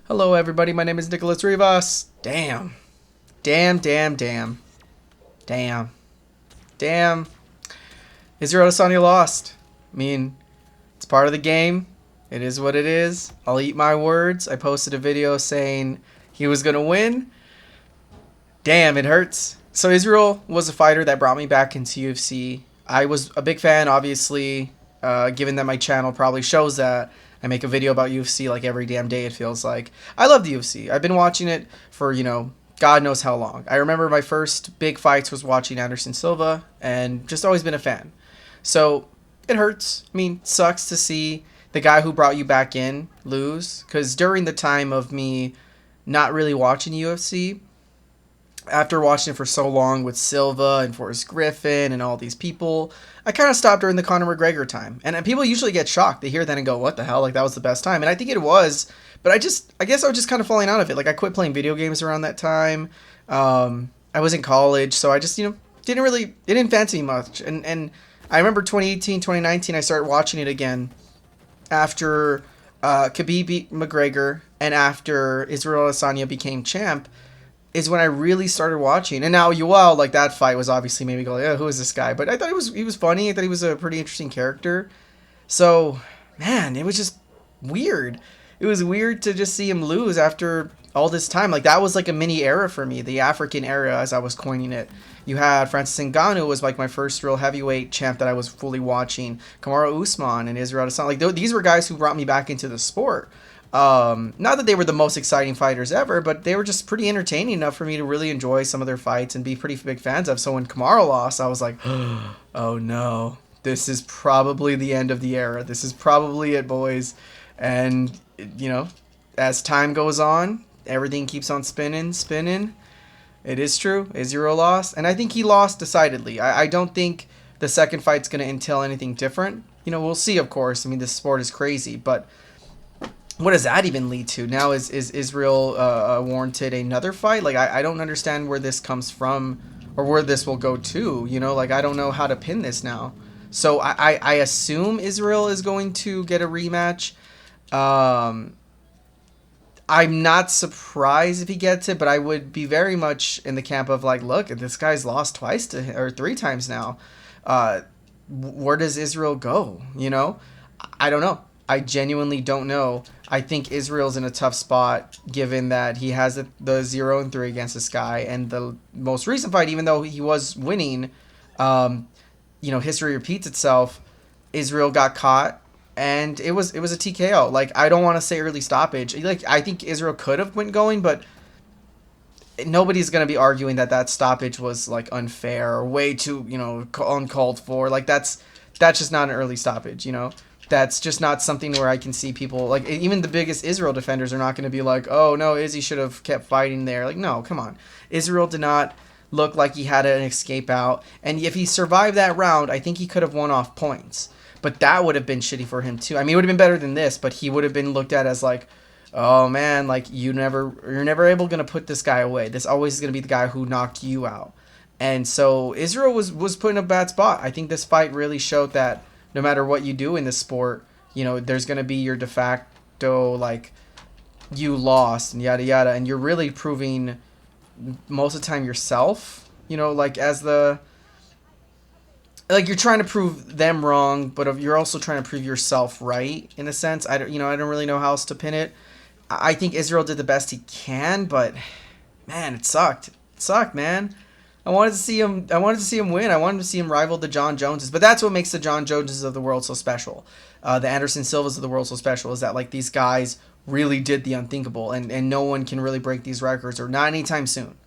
Hello, everybody. My name is NicholassRivas. Damn. Damn, damn, damn. Damn. Damn. Izzy Lost. I mean, it's part of the game. It is what it is. I'll eat my words. I posted a video saying he was going to win. Damn, it hurts. So Israel was a fighter that brought me back into UFC. I was a big fan, obviously, given that my channel probably shows that. I make a video about UFC like every damn day, it feels like. I love the UFC. I've been watching it for, God knows how long. I remember my first big fights was watching Anderson Silva, and just always been a fan. So, it hurts. I mean, sucks to see the guy who brought you back in lose, because during the time of me not really watching UFC, after watching it for so long with Silva and Forrest Griffin and all these people, I kind of stopped during the Conor McGregor time. And people usually get shocked. They hear that and go, what the hell? Like, that was the best time. And I think it was. But I guess I was just kind of falling out of it. Like, I quit playing video games around that time. I was in college. So I just, it didn't fancy me much. And I remember 2018, 2019, I started watching it again after Khabib beat McGregor and after Israel Adesanya became champ. Is when I really started watching. And now Yoel, like, that fight was obviously made me go, yeah, who is this guy? But I thought he was funny. I thought he was a pretty interesting character. So, man, it was just weird. It was weird to just see him lose after all this time. Like, that was like a mini era for me, the African era, as I was coining it. You had Francis Ngannou was like my first real heavyweight champ that I was fully watching. Kamaru Usman and Israel Adesanya. Like, these were guys who brought me back into the sport. Not that they were the most exciting fighters ever, but they were just pretty entertaining enough for me to really enjoy some of their fights and be pretty big fans of. So when Kamaru lost, I was like, oh no, this is probably the end of the era. This is probably it, boys. And, as time goes on, everything keeps on spinning. It is true. Israel lost. And I think he lost decidedly. I don't think the second fight's going to entail anything different. We'll see, of course. I mean, this sport is crazy, but what does that even lead to? Now is Israel warranted another fight? Like, I don't understand where this comes from or where this will go to. Like, I don't know how to pin this now. So I assume Israel is going to get a rematch. I'm not surprised if he gets it, but I would be very much in the camp of like, look, this guy's lost twice or three times now. Where does Israel go? I don't know. I genuinely don't know. I think Israel's in a tough spot given that he has the 0-3 against this guy. And the most recent fight, even though he was winning, history repeats itself. Israel got caught and it was a TKO. Like, I don't want to say early stoppage. Like, I think Israel could have went going, but nobody's going to be arguing that stoppage was like unfair or way too, uncalled for. Like, that's just not an early stoppage, That's just not something where I can see people, like, even the biggest Israel defenders are not going to be like, oh, no, Izzy should have kept fighting there. Like, no, come on. Israel did not look like he had an escape out. And if he survived that round, I think he could have won off points. But that would have been shitty for him, too. I mean, it would have been better than this, but he would have been looked at as like, oh, man, like, you're never able going to put this guy away. This always is going to be the guy who knocked you out. And so Israel was put in a bad spot. I think this fight really showed that no matter what you do in this sport, there's going to be your de facto, like, you lost and yada yada. And you're really proving most of the time yourself, like, as the, like, you're trying to prove them wrong, but you're also trying to prove yourself right, in a sense. I don't really know how else to pin it. I think Israel did the best he can, but, man, it sucked. It sucked, man. I wanted to see him win. I wanted to see him rival the John Joneses. But that's what makes the John Joneses of the world so special. The Anderson Silvas of the world so special is that, like, these guys really did the unthinkable, and no one can really break these records, or not anytime soon.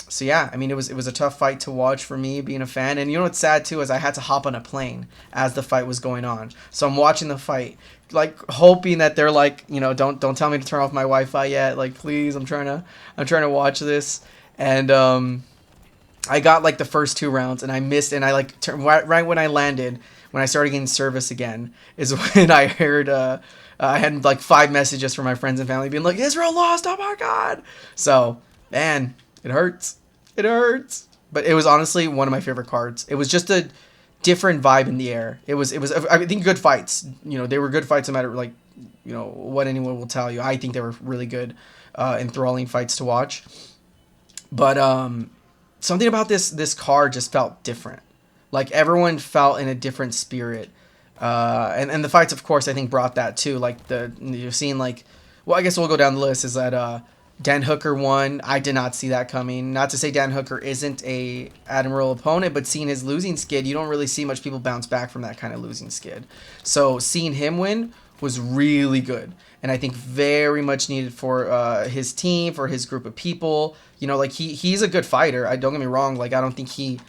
So yeah, I mean, it was a tough fight to watch for me, being a fan. And what's sad too is I had to hop on a plane as the fight was going on. So I'm watching the fight, like, hoping that they're like, don't tell me to turn off my Wi-Fi yet. Like, please, I'm trying to watch this. And I got like the first two rounds and I missed, and I like right when I landed, when I started getting service again, is when I heard I had like 5 messages from my friends and family being like, Israel lost, oh my god. So, man, it hurts. It hurts. But it was honestly one of my favorite cards. It was just a different vibe in the air. It was I think good fights. They were good fights no matter like what anyone will tell you. I think they were really good, enthralling fights to watch. But something about this card just felt different. Like everyone felt in a different spirit. And the fights, of course, I think brought that too. Like you're seeing like, well, I guess we'll go down the list. Is that Dan Hooker won? I did not see that coming. Not to say Dan Hooker isn't a admirable opponent, but seeing his losing skid, you don't really see much people bounce back from that kind of losing skid. So seeing him win was really good, and I think very much needed for his team, for his group of people. Like he's a good fighter. I don't get me wrong. Like I don't think he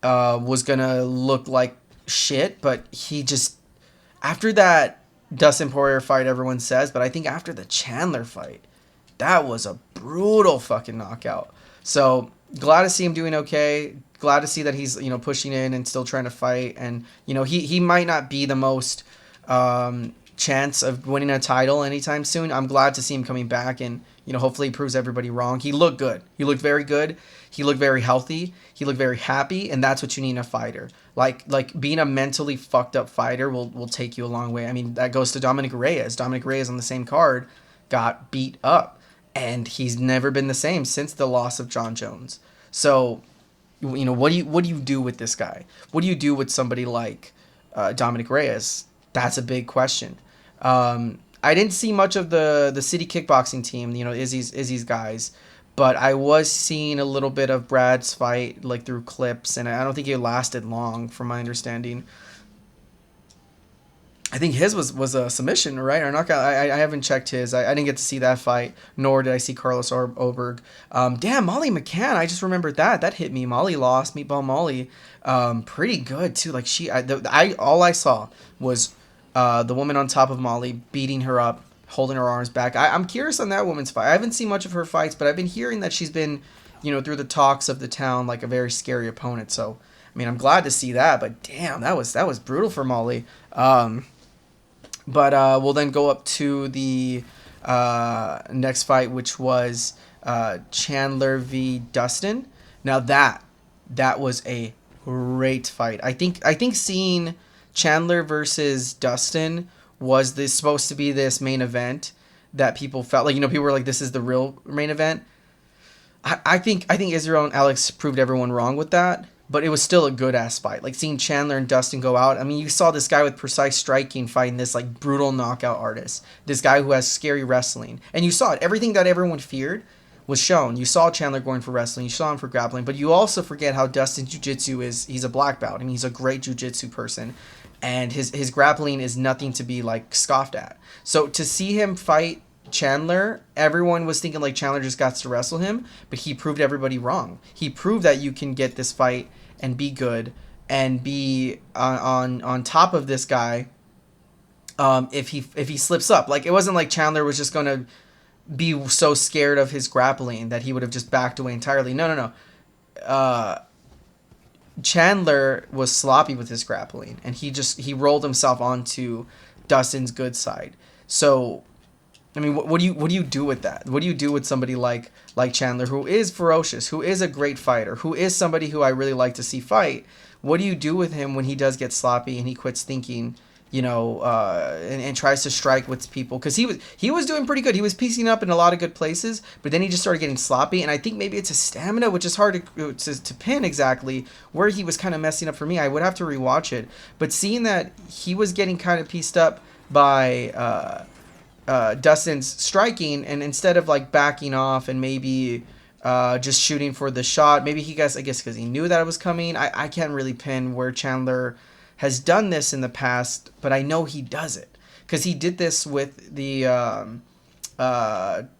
was gonna look like shit, but he just, after that Dustin Poirier fight, everyone says, but I think after the Chandler fight, that was a brutal fucking knockout. So glad to see him doing okay. Glad to see that he's pushing in and still trying to fight, and he might not be the most chance of winning a title anytime soon. I'm glad to see him coming back, and hopefully he proves everybody wrong. He looked good. He looked very good. He looked very healthy. He looked very happy, and that's what you need in a fighter. Like being a mentally fucked up fighter will take you a long way. I mean, that goes to Dominic Reyes. Dominic Reyes on the same card got beat up, and he's never been the same since the loss of John Jones. So, what do you do with this guy? What do you do with somebody like Dominic Reyes? That's a big question. I didn't see much of the city kickboxing team, Izzy's guys, but I was seeing a little bit of Brad's fight, like through clips, and I don't think it lasted long, from my understanding. I think his was a submission, right? Or not? I haven't checked his. I didn't get to see that fight, nor did I see Carlos Oberg. Damn, Molly McCann. I just remembered that. That hit me. Molly lost. Meatball Molly. Pretty good too. Like all I saw was the woman on top of Molly beating her up, holding her arms back. I'm curious on that woman's fight. I haven't seen much of her fights, but I've been hearing that she's been, through the talks of the town, like a very scary opponent. So, I mean, I'm glad to see that. But damn, that was brutal for Molly. But we'll then go up to the next fight, which was Chandler v. Dustin. Now that was a great fight. I think seeing Chandler versus Dustin was supposed to be this main event that people felt like, people were like, this is the real main event. I think Israel and Alex proved everyone wrong with that, but it was still a good ass fight. Like seeing Chandler and Dustin go out. I mean, you saw this guy with precise striking fighting this like brutal knockout artist. This guy who has scary wrestling. And you saw it. Everything that everyone feared was shown. You saw Chandler going for wrestling. You saw him for grappling. But you also forget how Dustin's jiu-jitsu is. He's a black belt. I mean, he's a great jiu-jitsu person. And his grappling is nothing to be like scoffed at. So to see him fight Chandler, everyone was thinking like Chandler just got to wrestle him, but he proved everybody wrong. He proved that you can get this fight and be good and be on top of this guy if he slips up. Like it wasn't like Chandler was just gonna be so scared of his grappling that he would have just backed away entirely. No. Chandler was sloppy with his grappling, and he rolled himself onto Dustin's good side. So, I mean, what do you do with that? What do you do with somebody like Chandler, who is ferocious, who is a great fighter, who is somebody who I really like to see fight? What do you do with him when he does get sloppy and he quits thinking, and tries to strike with people? Because he was doing pretty good. He was piecing up in a lot of good places, but then he just started getting sloppy. And I think maybe it's his stamina, which is hard to pin exactly where he was kind of messing up for me. I would have to rewatch it. But seeing that he was getting kind of pieced up by Dustin's striking, and instead of like backing off and maybe just shooting for the shot, maybe I guess because he knew that it was coming. I can't really pin where Chandler has done this in the past, but I know he does it because he did this with the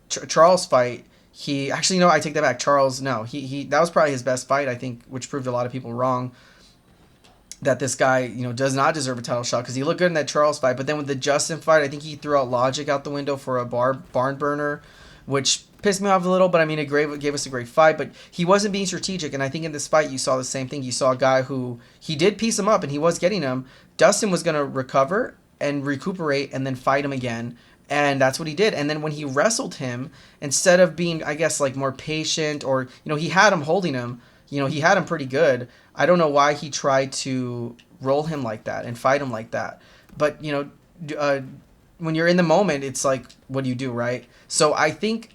Charles fight. He actually, no, I take that back. Charles, no, he that was probably his best fight, I think, which proved a lot of people wrong that this guy, does not deserve a title shot because he looked good in that Charles fight. But then with the Justin fight, I think he threw out logic out the window for a barn burner, which pissed me off a little. But I mean, it gave us a great fight. But he wasn't being strategic, and I think in this fight you saw the same thing. You saw a guy who he did piece him up, and he was getting him. Dustin was going to recover and recuperate and then fight him again. And that's what he did. And then when he wrestled him, instead of being, I guess, like more patient, or, he had him holding him, he had him pretty good. I don't know why he tried to roll him like that and fight him like that. But, when you're in the moment, it's like, what do you do, right? So I think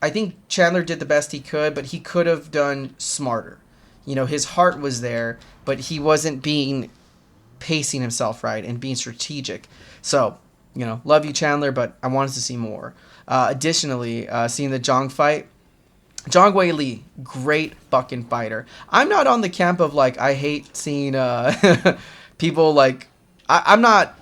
Chandler did the best he could, but he could have done smarter. You know, his heart was there, but he wasn't pacing himself right and being strategic. So, you know, love you, Chandler, but I wanted to see more. Additionally, seeing the Zhang fight, Zhang Wei Li, great fucking fighter. I'm not on the camp of like, I hate seeing people like, I'm not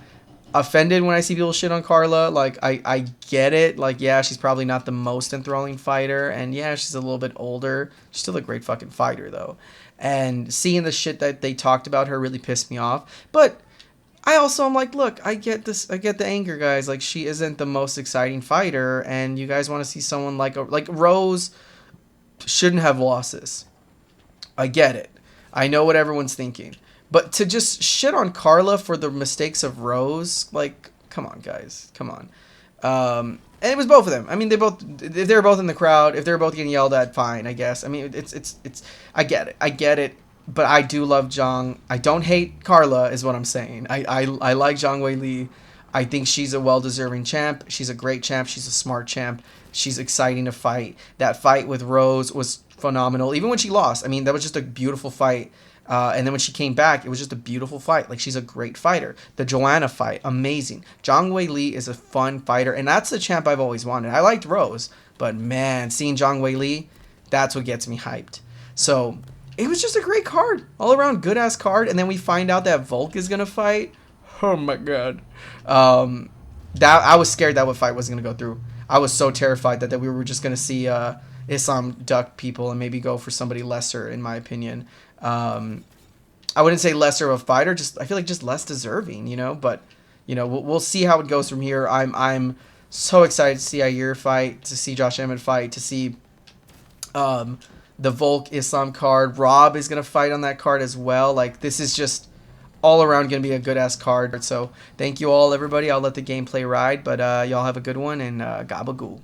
offended when I see people shit on Carla. Like, I get it. Like, yeah, she's probably not the most enthralling fighter, and yeah, she's a little bit older. She's still a great fucking fighter though. And seeing the shit that they talked about her really pissed me off. But I also am like, look, I get this. I get the anger, guys. Like, she isn't the most exciting fighter, and you guys want to see someone like Rose shouldn't have losses. I get it. I know what everyone's thinking. But to just shit on Carla for the mistakes of Rose, like, come on, guys. Come on. And it was both of them. I mean, if they were both in the crowd, if they were both getting yelled at, fine, I guess. I mean, it's I get it. I get it. But I do love Zhang. I don't hate Carla, is what I'm saying. I like Zhang Wei Li. I think she's a well-deserving champ. She's a great champ. She's a smart champ. She's exciting to fight. That fight with Rose was phenomenal. Even when she lost, I mean, that was just a beautiful fight. And then when she came back, it was just a beautiful fight. Like, she's a great fighter. The Joanna fight, amazing. Zhang Wei Li is a fun fighter, and that's the champ I've always wanted. I liked Rose, but man, seeing Zhang Wei Li, that's what gets me hyped. So it was just a great card, all around good ass card. And then we find out that Volk is gonna fight. Oh my god, that I was scared that fight wasn't gonna go through. I was so terrified that we were just gonna see Islam duck people and maybe go for somebody lesser, in my opinion. I wouldn't say lesser of a fighter, just I feel like just less deserving, you know. But you know, we'll see how it goes from here. I'm so excited to see Ayer fight, to see Josh Emmett fight, to see the Volk Islam card. Rob is gonna fight on that card as well. Like, this is just all around gonna be a good ass card. So thank you all, everybody. I'll let the gameplay ride, but y'all have a good one, and gabagool.